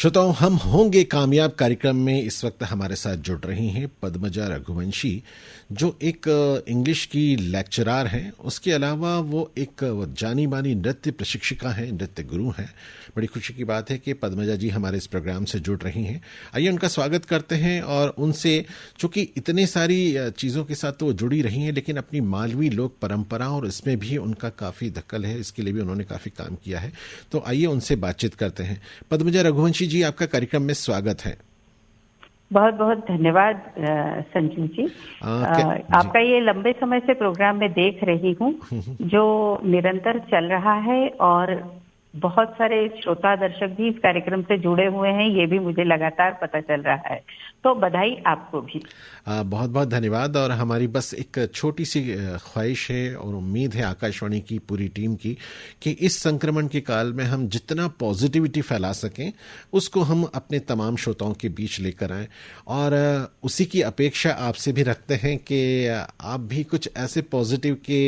श्रोताओं, हम होंगे कामयाब कार्यक्रम में इस वक्त हमारे साथ जुड़ रही हैं पद्मजा रघुवंशी, जो एक इंग्लिश की लेक्चरार हैं। उसके अलावा वो एक जानी मानी नृत्य प्रशिक्षिका हैं, नृत्य गुरु हैं। बड़ी खुशी की बात है कि पद्मजा जी हमारे इस प्रोग्राम से जुड़ रही हैं। आइए उनका स्वागत करते हैं और उनसे, चूंकि इतनी सारी चीज़ों के साथ तो वो जुड़ी रही हैं, लेकिन अपनी मालवी लोक परंपरा और इसमें भी उनका काफ़ी दखल है, इसके लिए भी उन्होंने काफ़ी काम किया है। तो आइए उनसे बातचीत करते हैं। पद्मजा रघुवंशी जी, आपका कार्यक्रम में स्वागत है। बहुत बहुत धन्यवाद संजीव जी। आपका ये लंबे समय से प्रोग्राम में देख रही हूँ, जो निरंतर चल रहा है और बहुत सारे श्रोता दर्शक भी इस कार्यक्रम से जुड़े हुए हैं, ये भी मुझे लगातार पता चल रहा है। तो बधाई आपको भी। बहुत बहुत धन्यवाद। और हमारी बस एक छोटी सी ख्वाहिश है और उम्मीद है आकाशवाणी की पूरी टीम की कि इस संक्रमण के काल में हम जितना पॉजिटिविटी फैला सकें उसको हम अपने तमाम श्रोताओं के बीच लेकर आएं। और उसी की अपेक्षा आपसे भी रखते हैं कि आप भी कुछ ऐसे पॉजिटिव के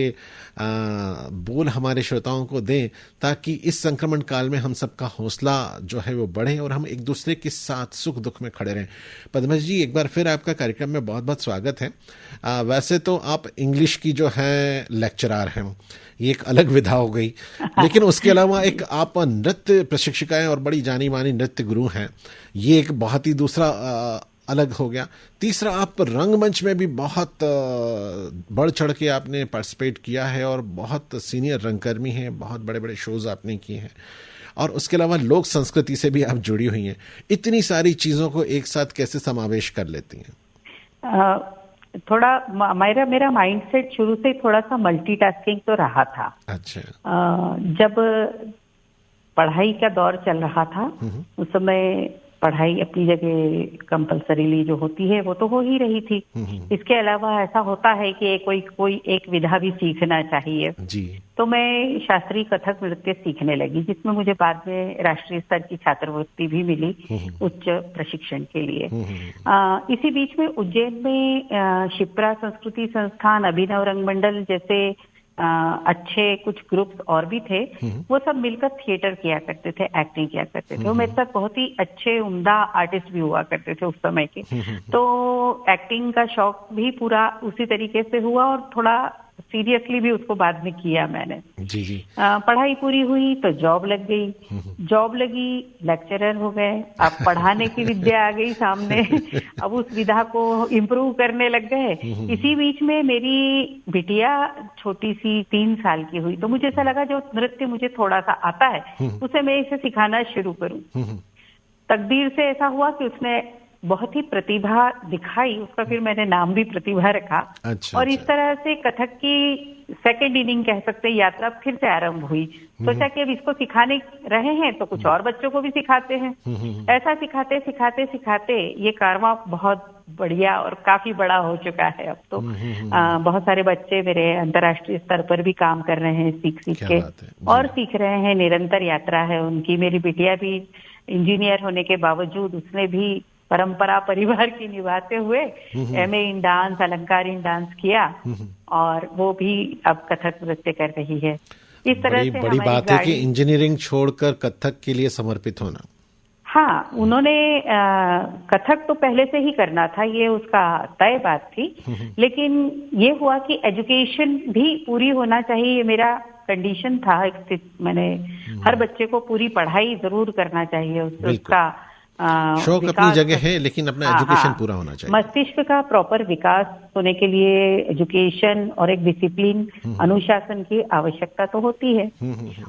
बोल हमारे श्रोताओं को दें, ताकि इस संक्रमण काल में हम सबका हौसला जो है वो बढ़े और हम एक दूसरे के साथ सुख दुख में खड़े रहें। पद्मजा जी, एक बार फिर आपका कार्यक्रम में बहुत बहुत स्वागत है। वैसे तो आप इंग्लिश की जो है लेक्चरार हैं, ये एक अलग विधा हो गई, लेकिन उसके अलावा एक आप नृत्य प्रशिक्षिका और बड़ी जानी मानी नृत्य गुरु हैं, ये एक बहुत ही दूसरा अलग हो गया। तीसरा, आप रंगमंच में भी बहुत बढ़ चढ़ के आपने पार्टिसिपेट किया है और बहुत सीनियर रंगकर्मी हैं, बहुत बड़े बड़े शोज आपने किए हैं। और उसके अलावा लोक संस्कृति से भी आप जुड़ी हुई हैं। इतनी सारी चीज़ों को एक साथ कैसे समावेश कर लेती हैं? थोड़ा मेरा माइंडसेट शुरू से थोड़ा सा मल्टीटास्किंग तो रहा था। अच्छा। जब पढ़ाई का दौर चल रहा था, उस समय पढ़ाई अपनी जगह कंपलसरीली जो होती है वो तो हो ही रही थी। इसके अलावा ऐसा होता है कि कोई एक विधा भी सीखना चाहिए जी। तो मैं शास्त्रीय कथक नृत्य सीखने लगी, जिसमें मुझे बाद में राष्ट्रीय स्तर की छात्रवृत्ति भी मिली उच्च प्रशिक्षण के लिए। इसी बीच में उज्जैन में शिप्रा संस्कृति संस्थान, अभिनव रंगमंडल जैसे अच्छे कुछ ग्रुप्स और भी थे। वो सब मिलकर थिएटर किया करते थे, एक्टिंग किया करते थे। वो मेरे साथ बहुत ही अच्छे उम्दा आर्टिस्ट भी हुआ करते थे उस समय के। तो एक्टिंग का शौक भी पूरा उसी तरीके से हुआ और थोड़ा सीरियसली भी उसको बाद में किया मैंने। जी जी। पढ़ाई पूरी हुई तो जॉब लग गई, जॉब लगी, लेक्चरर हो गए। अब पढ़ाने की विद्या आ गई सामने, अब उस विधा को इम्प्रूव करने लग गए। इसी बीच में मेरी बिटिया छोटी सी 3 साल की हुई, तो मुझे ऐसा लगा जो नृत्य मुझे थोड़ा सा आता है उसे मैं इसे सिखाना शुरू करूं। तकदीर से ऐसा हुआ कि उसने बहुत ही प्रतिभा दिखाई, उसका फिर मैंने नाम भी प्रतिभा रखा। अच्छा, और इस तरह से कथक की सेकेंड इनिंग कह सकते हैं, यात्रा फिर से आरंभ हुई। सोचा कि अब इसको सिखाने रहे हैं तो कुछ और बच्चों को भी सिखाते हैं। ऐसा सिखाते सिखाते सिखाते ये कारवां बहुत बढ़िया और काफी बड़ा हो चुका है। अब तो बहुत सारे बच्चे मेरे अंतर्राष्ट्रीय स्तर पर भी काम कर रहे हैं, सीख के और सीख रहे हैं। निरंतर यात्रा है उनकी। मेरी बिटिया भी इंजीनियर होने के बावजूद उसने भी परंपरा परिवार की निभाते हुए एमए इन डांस, अलंकार इन डांस किया और वो भी अब कथक नृत्य कर रही है। इस तरह से बड़ी बात है कि इंजीनियरिंग छोड़कर कथक के लिए समर्पित होना। हाँ, उन्होंने कथक तो पहले से ही करना था, ये उसका तय बात थी। लेकिन ये हुआ कि एजुकेशन भी पूरी होना चाहिए, ये मेरा कंडीशन था। मैंने हर बच्चे को पूरी पढ़ाई जरूर करना चाहिए, उसका शौक अपनी जगह है, लेकिन अपना एजुकेशन पूरा होना चाहिए। मस्तिष्क का प्रॉपर विकास होने के लिए एजुकेशन और एक डिसिप्लिन, अनुशासन की आवश्यकता तो होती है।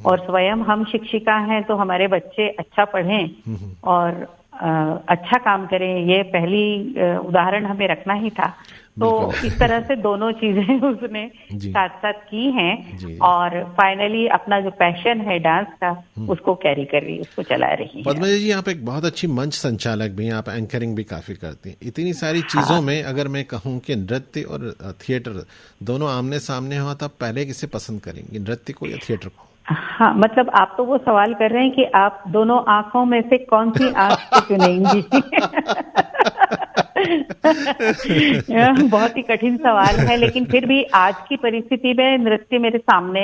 और स्वयं हम शिक्षिका हैं तो हमारे बच्चे अच्छा पढ़ें और अच्छा काम करें, ये पहली उदाहरण हमें रखना ही था। तो इस तरह से दोनों चीजें उसने साथ साथ की हैं और फाइनली अपना जो पैशन है डांस का उसको कैरी कर रही है, उसको चला रही है। पद्मजा जी, आप एक बहुत अच्छी मंच संचालक भी हैं, आप एंकरिंग भी काफी करती हैं। इतनी सारी चीजों में अगर मैं कहूँ कि नृत्य और थिएटर दोनों आमने सामने हो तो आप पहले किसे पसंद करेंगे, नृत्य को या थिएटर को? हाँ, मतलब आप तो वो सवाल कर रहे हैं कि आप दोनों आंखों में से कौन सी आंख को चुनेंगी? बहुत ही कठिन सवाल है, लेकिन फिर भी आज की परिस्थिति में नृत्य मेरे सामने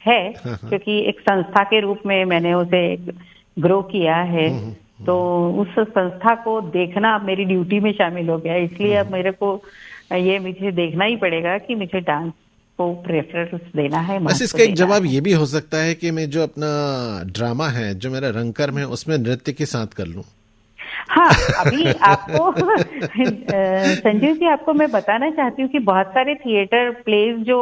है, क्योंकि एक संस्था के रूप में मैंने उसे ग्रो किया है। तो उस संस्था को देखना अब मेरी ड्यूटी में शामिल हो गया, इसलिए अब मेरे को ये मुझे देखना ही पड़ेगा कि मुझे डांस को प्रेफरेंस देना है। बस इसका एक जवाब ये भी हो सकता है कि मैं जो अपना ड्रामा है, जो मेरा रंगकर्म है, उसमें नृत्य के साथ कर लूं। हाँ, अभी आपको संजीव जी, आपको मैं बताना चाहती हूँ कि बहुत सारे थिएटर प्लेज जो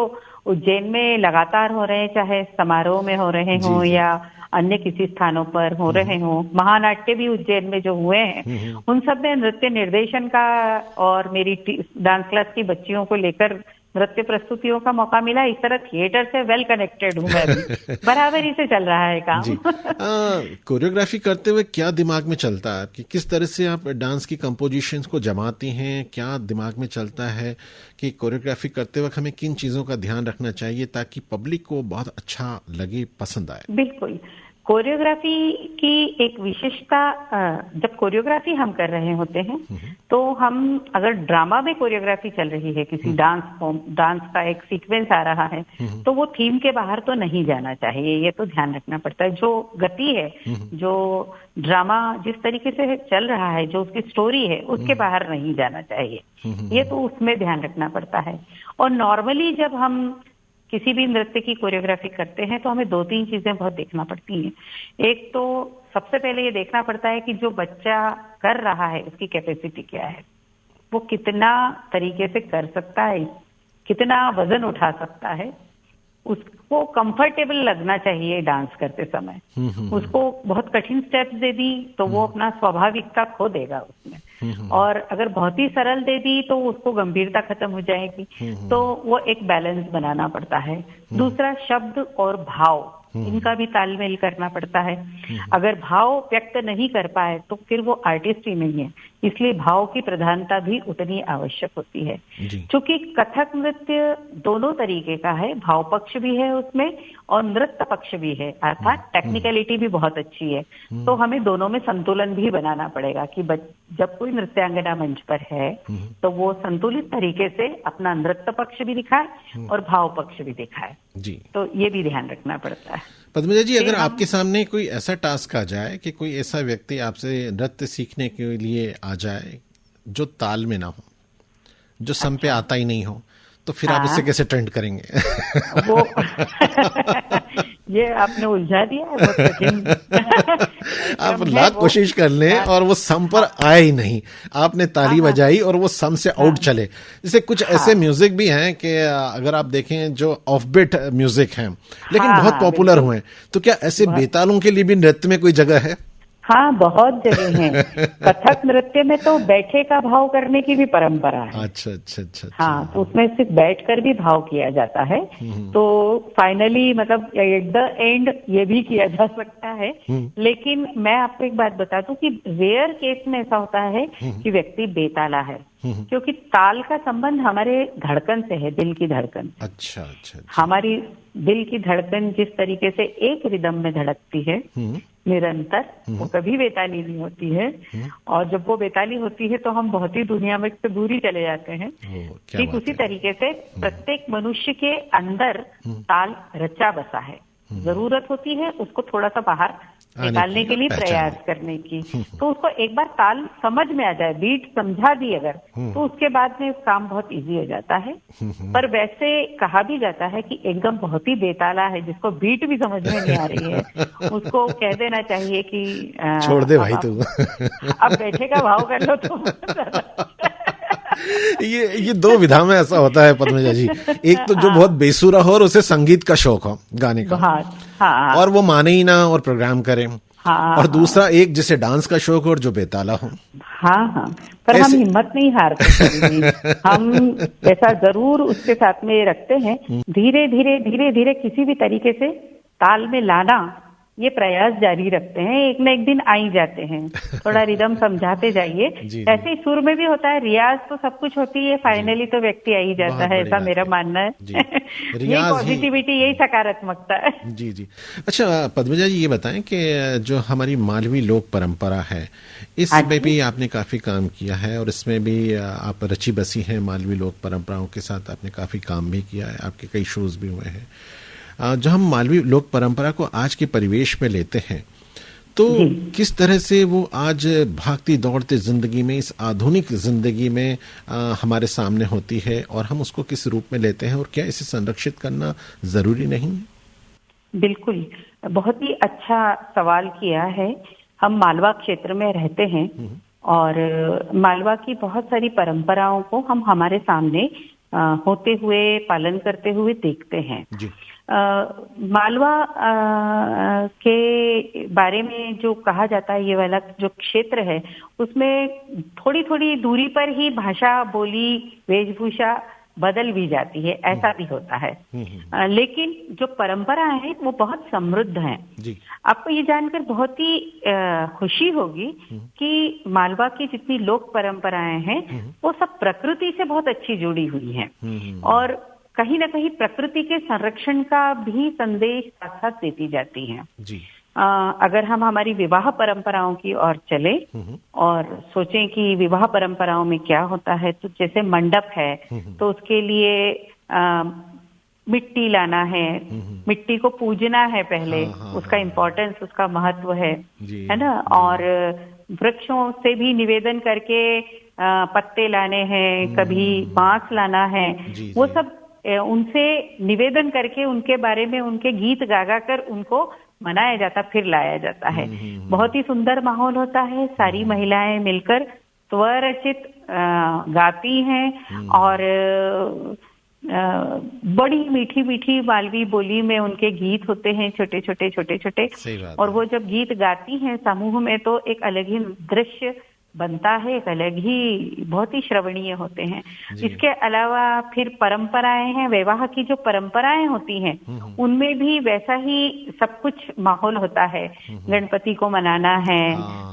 उज्जैन में लगातार हो रहे हैं, चाहे समारोह में हो रहे हों या अन्य किसी स्थानों पर हो रहे हों, महानाट्य भी उज्जैन में जो हुए हैं, उन सब में नृत्य निर्देशन का और मेरी डांस क्लास की बच्चियों को लेकर नृत्य प्रस्तुतियों का मौका मिला। इस तरह थिएटर से वेल कनेक्टेड हूँ मैं भी, बराबरी से चल रहा है काम। कोरियोग्राफी करते हुए क्या दिमाग में चलता है कि किस तरह से आप डांस की कंपोजिशंस को जमाती हैं? क्या दिमाग में चलता है कि कोरियोग्राफी करते वक्त हमें किन चीजों का ध्यान रखना चाहिए ताकि पब्लिक को बहुत अच्छा लगे, पसंद आए? बिल्कुल, कोरियोग्राफी की एक विशेषता, जब कोरियोग्राफी हम कर रहे होते हैं तो हम, अगर ड्रामा में कोरियोग्राफी चल रही है, किसी डांस का एक सीक्वेंस आ रहा है, तो वो थीम के बाहर तो नहीं जाना चाहिए, ये तो ध्यान रखना पड़ता है। जो गति है, जो ड्रामा जिस तरीके से चल रहा है, जो उसकी स्टोरी है, उसके बाहर नहीं जाना चाहिए, ये तो उसमें ध्यान रखना पड़ता है। और नॉर्मली जब हम किसी भी नृत्य की कोरियोग्राफी करते हैं तो हमें 2-3 चीजें बहुत देखना पड़ती हैं। एक तो सबसे पहले ये देखना पड़ता है कि जो बच्चा कर रहा है उसकी कैपेसिटी क्या है, वो कितना तरीके से कर सकता है, कितना वजन उठा सकता है, उसको कंफर्टेबल लगना चाहिए डांस करते समय। उसको बहुत कठिन स्टेप्स दे दी तो वो अपना स्वाभाविकता खो देगा उसमें, और अगर बहुत ही सरल दे दी तो उसको गंभीरता खत्म हो जाएगी। तो वो एक बैलेंस बनाना पड़ता है। दूसरा, शब्द और भाव, इनका भी तालमेल करना पड़ता है। अगर भाव व्यक्त नहीं कर पाए तो फिर वो आर्टिस्ट ही नहीं है, इसलिए भाव की प्रधानता भी उतनी आवश्यक होती है। क्योंकि कथक नृत्य दोनों तरीके का है, भाव पक्ष भी है उसमें और नृत्य पक्ष भी है, अर्थात टेक्निकलिटी भी बहुत अच्छी है। तो हमें दोनों में संतुलन भी बनाना पड़ेगा कि जब कोई नृत्यांगना मंच पर है तो वो संतुलित तरीके से अपना नृत्य पक्ष भी दिखाए और भाव पक्ष भी दिखाए जी। तो ये भी ध्यान रखना पड़ता है। पद्मजा जी, अगर आपके सामने कोई ऐसा टास्क आ जाए कि कोई ऐसा व्यक्ति आपसे नृत्य सीखने के लिए आ जाए जो ताल में ना हो, जो सम पे आता ही नहीं हो, तो फिर आप उससे कैसे ट्रेंड करेंगे? वो ये आपने उलझा दिया है, बहुत कठिन। आप लाख कोशिश कर लें और वो सम पर आए ही नहीं, आपने ताली बजाई और वो सम से आउट चले। जैसे कुछ ऐसे म्यूजिक भी हैं कि अगर आप देखें जो ऑफ बीट म्यूजिक हैं लेकिन बहुत पॉपुलर हुए, तो क्या ऐसे बेतालों के लिए भी नृत्य में कोई जगह है? हाँ, बहुत जगह हैं। कथक नृत्य में तो बैठे का भाव करने की भी परंपरा है। अच्छा। हाँ, तो उसमें सिर्फ बैठकर भी भाव किया जाता है। तो फाइनली मतलब एट द एंड ये भी किया जा सकता है। लेकिन मैं आपको एक बात बता दूं कि रेयर केस में ऐसा होता है कि व्यक्ति बेताला है, क्योंकि ताल का संबंध हमारे धड़कन से है, दिल की धड़कन। अच्छा। हमारी दिल की धड़कन जिस तरीके से एक रिदम में धड़कती है निरंतर, वो कभी बेताली नहीं होती है। और जब वो बेताली होती है तो हम बहुत ही दुनिया में से दूर ही चले जाते हैं। ठीक उसी तरीके से प्रत्येक मनुष्य के अंदर ताल रचा बसा है, जरूरत होती है उसको थोड़ा सा बाहर निकालने के लिए प्रयास करने की। तो उसको एक बार ताल समझ में आ जाए, बीट समझा दी अगर, तो उसके बाद में काम बहुत इजी हो जाता है। पर वैसे कहा भी जाता है कि एकदम बहुत ही बेताला है, जिसको बीट भी समझ में नहीं आ रही है, उसको कह देना चाहिए कि छोड़ दे भाई तू, अब बैठे का भाव कर लो तो। ये दो विधा में ऐसा होता है पद्मजा जी। एक तो जो बहुत बेसुरा हो और उसे संगीत का शौक हो, गाने का, हाँ, और वो माने ही ना और प्रोग्राम करे, हाँ, और दूसरा एक जिसे डांस का शौक हो और जो बेताला हो। हाँ, पर हम हिम्मत नहीं हारते। हम ऐसा जरूर उसके साथ में रखते हैं, धीरे धीरे किसी भी तरीके से ताल में लाना, ये प्रयास जारी रखते हैं। एक न एक दिन आ ही जाते हैं, थोड़ा रिदम समझाते जाइए। ऐसे ही सुर में भी होता है, रियाज तो सब कुछ होती है, फाइनली तो व्यक्ति आ ही जाता है, ऐसा मेरा मानना है। यही पॉजिटिविटी, यही सकारात्मकता है। जी। अच्छा पद्मजा जी, ये बताएं कि जो हमारी मालवी लोक परंपरा है, इसमें भी आपने काफी काम किया है और इसमें भी आप रची बसी हैं मालवी लोक परंपराओं के साथ, आपने काफी काम भी किया है, आपके कई शोज भी हुए हैं। जो हम मालवी लोक परंपरा को आज के परिवेश में लेते हैं तो किस तरह से वो आज भागती दौड़ती जिंदगी में, इस आधुनिक जिंदगी में हमारे सामने होती है और हम उसको किस रूप में लेते हैं, और क्या इसे संरक्षित करना जरूरी नहीं है? बिल्कुल, बहुत ही अच्छा सवाल किया है। हम मालवा क्षेत्र में रहते हैं और मालवा की बहुत सारी परंपराओं को हम हमारे सामने होते हुए, पालन करते हुए देखते हैं। जी। मालवा के बारे में जो कहा जाता है, ये वाला जो क्षेत्र है उसमें थोड़ी थोड़ी दूरी पर ही भाषा, बोली, वेशभूषा बदल भी जाती है, ऐसा भी होता है। लेकिन जो परंपराएं हैं वो बहुत समृद्ध हैं। जी। आपको ये जानकर बहुत ही खुशी होगी कि मालवा की जितनी लोक परंपराएं हैं वो सब प्रकृति से बहुत अच्छी जुड़ी हुई हैं और कहीं ना कहीं प्रकृति के संरक्षण का भी संदेश साथ साथ देती जाती हैं। जी। अगर हम हमारी विवाह परंपराओं की ओर चले और सोचें कि विवाह परंपराओं में क्या होता है, तो जैसे मंडप है तो उसके लिए मिट्टी लाना है, मिट्टी को पूजना है पहले, उसका इम्पोर्टेंस, उसका महत्व है ना। और वृक्षों से भी निवेदन करके पत्ते लाने हैं, कभी बांस लाना है, वो सब उनसे निवेदन करके उनके बारे में उनके गीत गा कर उनको मनाया जाता, फिर लाया जाता है। बहुत ही सुंदर माहौल होता है। सारी महिलाएं मिलकर स्वरचित गाती हैं और बड़ी मीठी मीठी मालवी बोली में उनके गीत होते हैं, छोटे छोटे। और वो जब गीत गाती हैं समूह में तो एक अलग ही दृश्य बनता है, एक अलग ही बहुत ही श्रवणीय होते हैं। इसके अलावा फिर परंपराएं हैं, विवाह की जो परंपराएं होती हैं उनमें भी वैसा ही सब कुछ माहौल होता है। गणपति को मनाना है,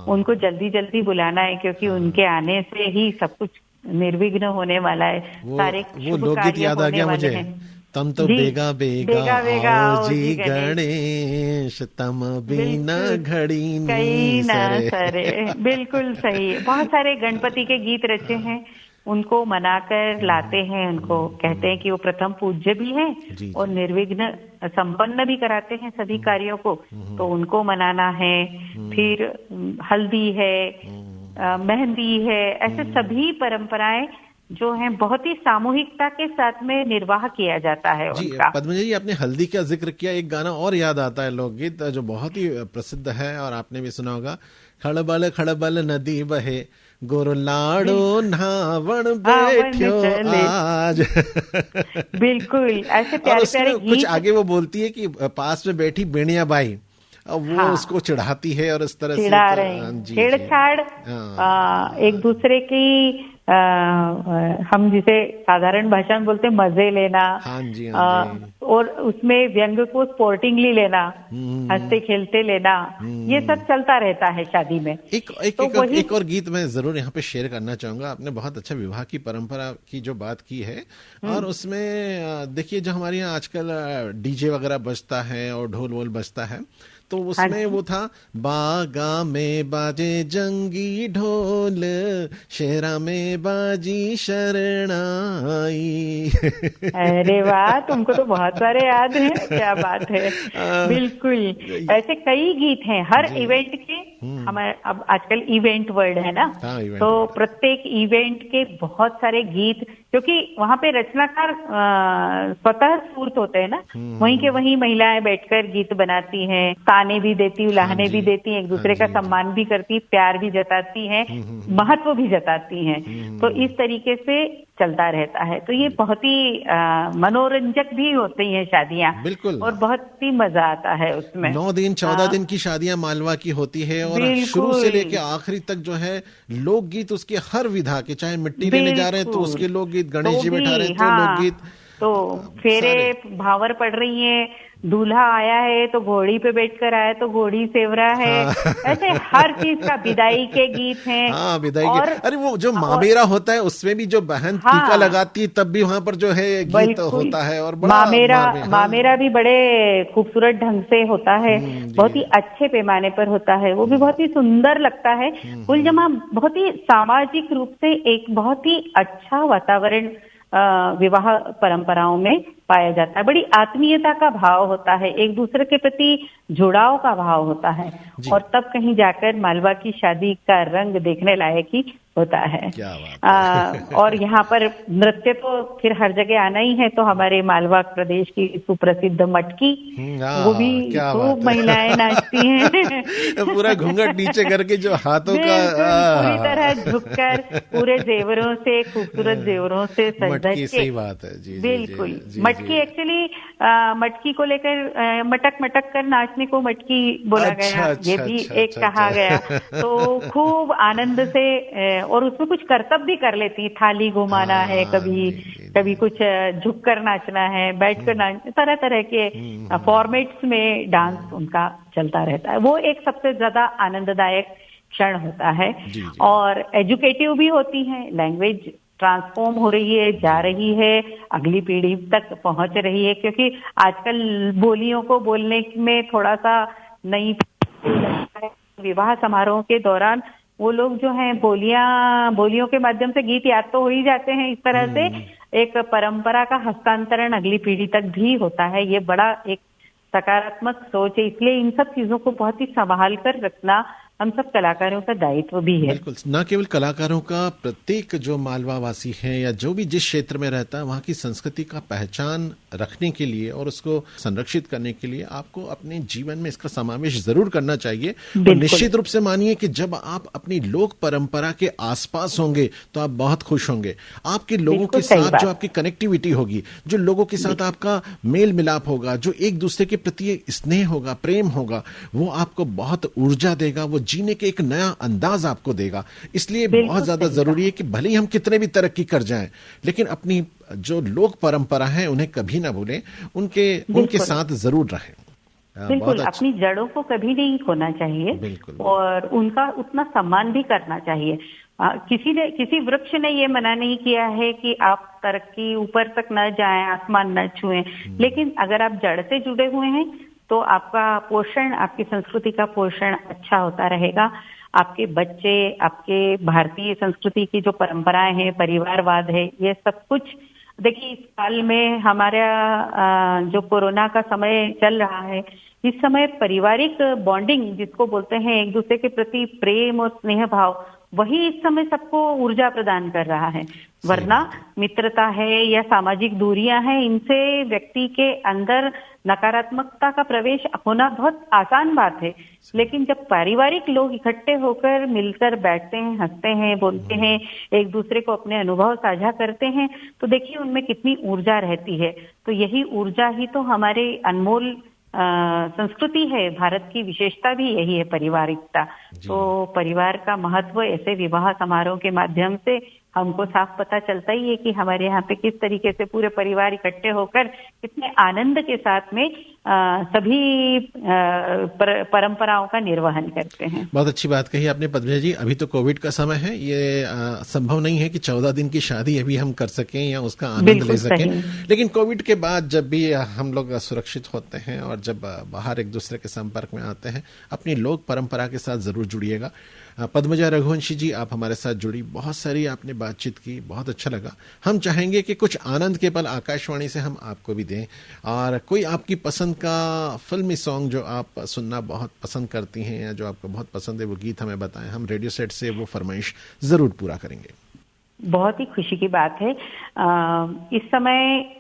उनको जल्दी जल्दी बुलाना है क्योंकि उनके आने से ही सब कुछ निर्विघ्न होने वाला है। सारे वो लोकगीत याद आ गया मुझे, तम तो बेगा बेगा आओ जी गणेश, तम बिना घड़ी कहीं न सरे। बिल्कुल सही। बहुत सारे गणपति के गीत रचे हैं, उनको मनाकर लाते हैं, उनको कहते हैं कि वो प्रथम पूज्य भी हैं और निर्विघ्न संपन्न भी कराते हैं सभी कार्यों को, तो उनको मनाना है। फिर हल्दी है, मेहंदी है, ऐसे सभी परंपराएं जो हैं बहुत ही सामूहिकता के साथ में निर्वाह किया जाता है जी। उनका। पद्मजा जी, आपने हल्दी का जिक्र किया, एक गाना और याद आता है, लोकगीत जो बहुत ही प्रसिद्ध है और आपने भी सुना होगा, खड़बल खड़बल नदी बहे, गोरो लाड़ो नावण बैठ्यो आज। बिल्कुल ऐसे प्यारे प्यारे गीत। कुछ आगे वो बोलती है कि पास में बैठी बेणिया बाई, वो उसको चिढ़ाती है और इस तरह से चिढ़ा रहे, छेड़छाड़ एक दूसरे की हम जिसे साधारण भाषा में बोलते हैं मजे लेना। हाँ जी। और उसमें व्यंग को स्पोर्टिंगली लेना, हंसते खेलते लेना, ये सब चलता रहता है शादी में। एक और गीत मैं जरूर यहाँ पे शेयर करना चाहूंगा। आपने बहुत अच्छा विवाह की परंपरा की जो बात की है, और उसमें देखिए जो हमारे यहाँ आजकल डीजे वगैरह बजता है और ढोल वोल बजता है, तो उसमें वो था, बागा में बाजे जंगी ढोल, शेरा में बाजी शरणाई। अरे वाह, तुमको तो बहुत सारे याद हैं, क्या बात है। बिल्कुल ऐसे कई गीत हैं हर इवेंट के। हमारे अब आजकल इवेंट वर्ल्ड है ना, तो प्रत्येक इवेंट के बहुत सारे गीत, क्योंकि वहाँ पे रचनाकार स्वतः स्फूर्त होते हैं ना, वहीं के वहीं महिलाएं बैठकर गीत बनाती हैं, ताने भी देती, उलाहने भी देती हैं, एक दूसरे का सम्मान भी करती, प्यार भी जताती हैं, महत्व भी जताती हैं। तो इस तरीके से चलता रहता है। तो ये बहुत ही मनोरंजक भी होती हैं शादियां, बिल्कुल, और बहुत ही मजा आता है उसमें। 9 दिन 14 दिन की शादियां मालवा की होती है, और शुरू से लेके आखिरी तक जो है लोकगीत उसके हर विधा के, चाहे मिट्टी लेने जा रहे हैं तो उसके लोकगीत, गणेश जी बैठा रहे हैं तो लोकगीत, तो फेरे भावर पड़ रही हैं, दूल्हा आया है तो घोड़ी पे बैठकर आया तो घोड़ी सेव रहा है, ऐसे हर चीज का, विदाई के गीत हैं। हाँ, विदाई के। अरे वो जो मामेरा होता है उसमें भी जो बहन टीका लगाती है तब भी वहाँ पर जो है गीत होता है, और बड़ा मामेरा भी बड़े खूबसूरत ढंग से होता है, बहुत ही अच्छे पैमाने पर होता है, वो भी बहुत ही सुंदर लगता है। कुल जमा बहुत ही सामाजिक रूप से एक बहुत ही अच्छा वातावरण विवाह परंपराओं में पाया जाता है। बड़ी आत्मीयता का भाव होता है, एक दूसरे के प्रति जुड़ाव का भाव होता है, और तब कहीं जाकर मालवा की शादी का रंग देखने लायक ही होता है। क्या बात है। और यहाँ पर नृत्य तो फिर हर जगह आना ही है, तो हमारे मालवा प्रदेश की सुप्रसिद्ध मटकी, वो भी खूब महिलाएं नाचती हैं। पूरा घूंघट नीचे करके जो हाथों का पूरी तरह झुककर पूरे जेवरों से, खूबसूरत जेवरों से सज धज के। सही बात है जी। बिल्कुल। मटकी एक्चुअली मटकी को लेकर मटक मटक कर नाचने को मटकी बोला गया, ये भी एक कहा गया। तो खूब आनंद से, और उसमें कुछ करतब भी कर लेती, थाली घुमाना है, कभी कुछ झुककर नाचना है, बैठकर नाचना, तरह तरह के फॉर्मेट्स में डांस उनका चलता रहता है। वो एक सबसे ज्यादा आनंददायक क्षण होता है। और एजुकेटिव भी होती है, लैंग्वेज ट्रांसफॉर्म हो रही है, जा रही है, अगली पीढ़ी तक पहुंच रही है, क्योंकि आजकल बोलियों को बोलने में थोड़ा सा नहीं लगता है। विवाह समारोह के दौरान वो लोग जो हैं बोलियों के माध्यम से गीत याद तो हो ही जाते हैं। इस तरह से एक परंपरा का हस्तांतरण अगली पीढ़ी तक भी होता है। ये बड़ा एक सकारात्मक सोच है, इसलिए इन सब चीजों को बहुत ही संभाल कर रखना हम सब कलाकारों का दायित्व भी है। बिल्कुल, न केवल कलाकारों का, प्रत्येक जो मालवा वासी है या जो भी जिस क्षेत्र में रहता है, वहाँ की संस्कृति का पहचान रखने के लिए और उसको संरक्षित करने के लिए आपको अपने जीवन में इसका समावेश जरूर करना चाहिए। और निश्चित रूप से मानिए कि जब आप अपनी लोक परंपरा के आसपास होंगे तो आप बहुत खुश होंगे। आपके लोगों के साथ जो आपकी कनेक्टिविटी होगी, जो लोगों के साथ आपका मेल मिलाप होगा, जो एक दूसरे के प्रति स्नेह होगा, प्रेम होगा, वो आपको बहुत ऊर्जा देगा, वो जीने के एक नया अंदाज आपको देगा। इसलिए बहुत ज्यादा जरूरी है कि भले ही हम कितने भी तरक्की कर जाएं, लेकिन अपनी जो लोक परंपरा है उन्हें कभी ना भूलें, उनके साथ जरूर रहें। बिल्कुल, अपनी जड़ों को कभी नहीं खोना चाहिए, और उनका उतना सम्मान भी करना चाहिए। किसी वृक्ष ने ये मना नहीं किया है कि आप तरक्की ऊपर तक न जाएं, आसमान न छुएं, लेकिन अगर आप जड़ से जुड़े हुए हैं तो आपका पोषण, आपकी संस्कृति का पोषण अच्छा होता रहेगा। आपके बच्चे, आपके भारतीय संस्कृति की जो परंपराएं हैं, परिवारवाद है, ये सब कुछ देखिए। इस साल में हमारा जो कोरोना का समय चल रहा है, इस समय पारिवारिक बॉन्डिंग जिसको बोलते हैं, एक दूसरे के प्रति प्रेम और स्नेह भाव, वही इस समय सबको ऊर्जा प्रदान कर रहा है। वरना मित्रता है या सामाजिक दूरियां हैं, इनसे व्यक्ति के अंदर नकारात्मकता का प्रवेश होना बहुत आसान बात है। लेकिन जब पारिवारिक लोग इकट्ठे होकर मिलकर बैठते हैं, हंसते हैं, बोलते हैं, एक दूसरे को अपने अनुभव साझा करते हैं, तो देखिए उनमें कितनी ऊर्जा रहती है। तो यही ऊर्जा ही तो हमारे अनमोल संस्कृति है। भारत की विशेषता भी यही है, पारिवारिकता। तो परिवार का महत्व ऐसे विवाह समारोह के माध्यम से हमको साफ पता चलता ही है कि हमारे यहाँ पे किस तरीके से पूरे परिवार इकट्ठे होकर कितने आनंद के साथ में सभी परंपराओं का निर्वहन करते हैं। बहुत अच्छी बात कही आपने पद्मजा जी। अभी तो कोविड का समय है, ये संभव नहीं है कि 14 दिन की शादी अभी हम कर सकें या उसका आनंद ले सकें, लेकिन कोविड के बाद जब भी हम लोग सुरक्षित होते हैं और जब बाहर एक दूसरे के संपर्क में आते हैं, अपनी लोक परंपरा के साथ जरूर जुड़िएगा। पद्मजा रघुवंशी जी, आप हमारे साथ जुड़ी, बहुत सारी आपने बातचीत की, बहुत अच्छा लगा। हम चाहेंगे कि कुछ आनंद के पल आकाशवाणी से हम आपको भी दें, और कोई आपकी पसंद का फिल्मी सॉन्ग जो आप सुनना बहुत पसंद करती हैं या जो आपको बहुत पसंद है, वो गीत हमें बताएं। हम रेडियो सेट से वो फरमाइश जरूर पूरा करेंगे। बहुत ही खुशी की बात है। इस समय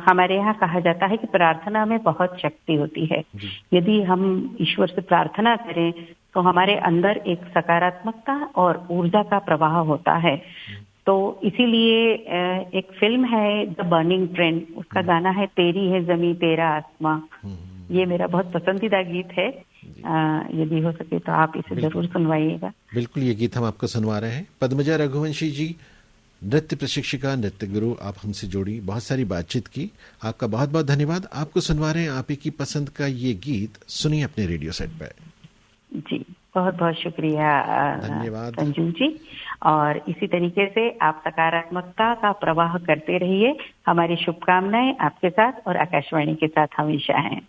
हमारे यहाँ कहा जाता है कि प्रार्थना में बहुत शक्ति होती है। यदि हम ईश्वर से प्रार्थना करें तो हमारे अंदर एक सकारात्मकता और ऊर्जा का प्रवाह होता है। तो इसीलिए एक फिल्म है द बर्निंग ट्रेन, उसका गाना है तेरी है जमी तेरा आसमां। ये मेरा बहुत पसंदीदा गीत है। यदि हो सके तो आप इसे जरूर सुनवाइएगा। बिल्कुल, ये गीत हम आपको सुनवा रहे हैं। पद्मजा रघुवंशी जी, नृत्य प्रशिक्षिका, नृत्य गुरु, आप हमसे जोड़ी, बहुत सारी बातचीत की, आपका बहुत बहुत धन्यवाद। आपको सुनवा रहे हैं आप ही की पसंद का ये गीत, सुनिए अपने रेडियो सेट पर। जी, बहुत बहुत शुक्रिया, धन्यवाद संजू जी। और इसी तरीके से आप सकारात्मकता का प्रवाह करते रहिए। हमारी शुभकामनाएं आपके साथ और आकाशवाणी के साथ हमेशा हैं।